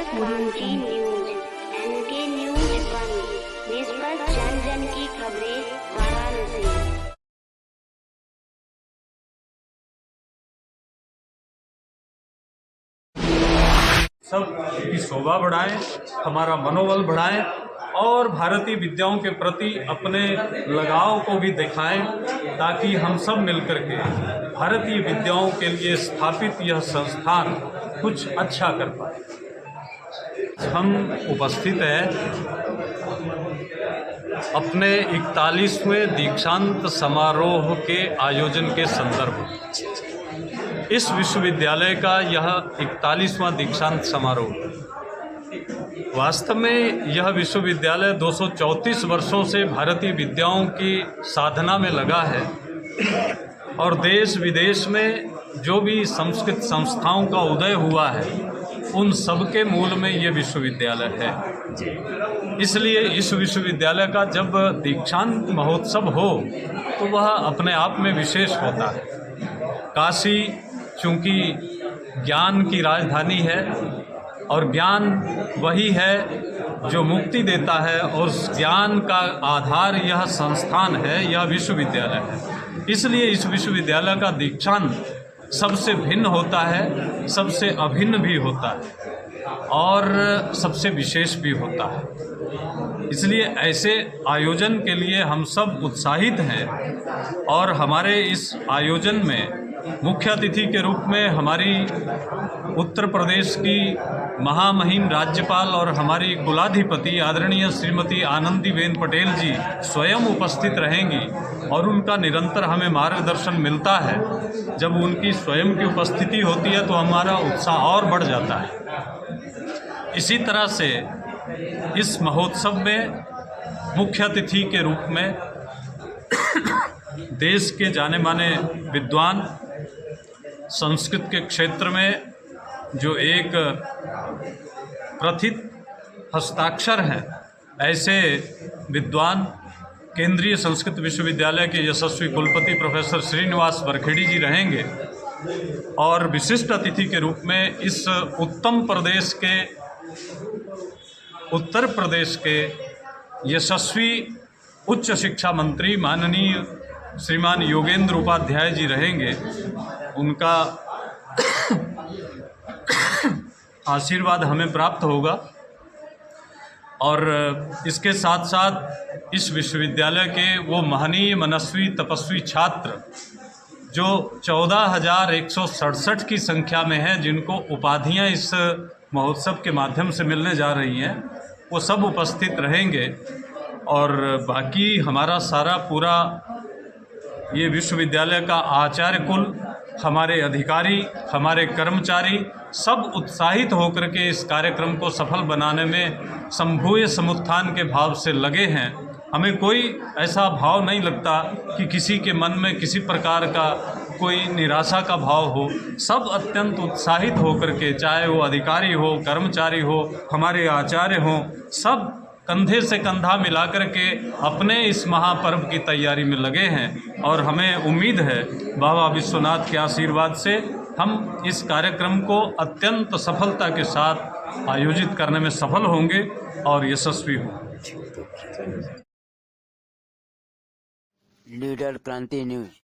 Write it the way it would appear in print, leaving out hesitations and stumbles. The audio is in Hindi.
खांची न्यूज, एनके न्यूज 1, निष्पक्ष जन जन की खबरें, वाराणसी। सब की शोभा बढ़ाएं, हमारा मनोबल बढ़ाएं और भारतीय विद्याओं के प्रति अपने लगाव को भी दिखाएं, ताकि हम सब मिलकर के भारतीय विद्याओं के लिए स्थापित यह संस्थान कुछ अच्छा कर पाए। हम उपस्थित हैं अपने 41वें दीक्षांत समारोह के आयोजन के संदर्भ में। इस विश्वविद्यालय का यह 41वां दीक्षांत समारोह। वास्तव में यह विश्वविद्यालय 234 वर्षों से भारतीय विद्याओं की साधना में लगा है और देश विदेश में जो भी संस्कृत संस्थाओं का उदय हुआ है उन सब के मूल में ये विश्वविद्यालय है। इसलिए इस विश्वविद्यालय का जब दीक्षांत महोत्सव हो तो वह अपने आप में विशेष होता है। काशी चूँकि ज्ञान की राजधानी है और ज्ञान वही है जो मुक्ति देता है और ज्ञान का आधार यह संस्थान है, यह विश्वविद्यालय है। इसलिए इस विश्वविद्यालय का दीक्षांत सबसे भिन्न होता है, सबसे अभिन्न भी होता है और सबसे विशेष भी होता है। इसलिए ऐसे आयोजन के लिए हम सब उत्साहित हैं और हमारे इस आयोजन में मुख्य अतिथि के रूप में हमारी उत्तर प्रदेश की महामहिम राज्यपाल और हमारी कुलाधिपति आदरणीय श्रीमती आनंदीबेन पटेल जी स्वयं उपस्थित रहेंगी और उनका निरंतर हमें मार्गदर्शन मिलता है। जब उनकी स्वयं की उपस्थिति होती है तो हमारा उत्साह और बढ़ जाता है। इसी तरह से इस महोत्सव में मुख्य अतिथि के रूप में देश के जाने माने विद्वान, संस्कृत के क्षेत्र में जो एक प्रथित हस्ताक्षर हैं, ऐसे विद्वान केंद्रीय संस्कृत विश्वविद्यालय के यशस्वी कुलपति प्रोफेसर श्रीनिवास वरखेड़ी जी रहेंगे और विशिष्ट अतिथि के रूप में इस उत्तर प्रदेश के यशस्वी उच्च शिक्षा मंत्री माननीय श्रीमान योगेंद्र उपाध्याय जी रहेंगे। उनका आशीर्वाद हमें प्राप्त होगा और इसके साथ साथ इस विश्वविद्यालय के वो महनीय मनस्वी तपस्वी छात्र जो 14,167 की संख्या में हैं, जिनको उपाधियां इस महोत्सव के माध्यम से मिलने जा रही हैं, वो सब उपस्थित रहेंगे और बाकी हमारा सारा पूरा ये विश्वविद्यालय का आचार्य कुल, हमारे अधिकारी, हमारे कर्मचारी सब उत्साहित होकर के इस कार्यक्रम को सफल बनाने में समभूय समुत्थान के भाव से लगे हैं। हमें कोई ऐसा भाव नहीं लगता कि किसी के मन में किसी प्रकार का कोई निराशा का भाव हो। सब अत्यंत उत्साहित होकर के, चाहे वो अधिकारी हो, कर्मचारी हो, हमारे आचार्य हों, सब कंधे से कंधा मिलाकर के अपने इस महापर्व की तैयारी में लगे हैं और हमें उम्मीद है बाबा विश्वनाथ के आशीर्वाद से हम इस कार्यक्रम को अत्यंत सफलता के साथ आयोजित करने में सफल होंगे और यशस्वी होंगे। लीडर क्रांति न्यूज।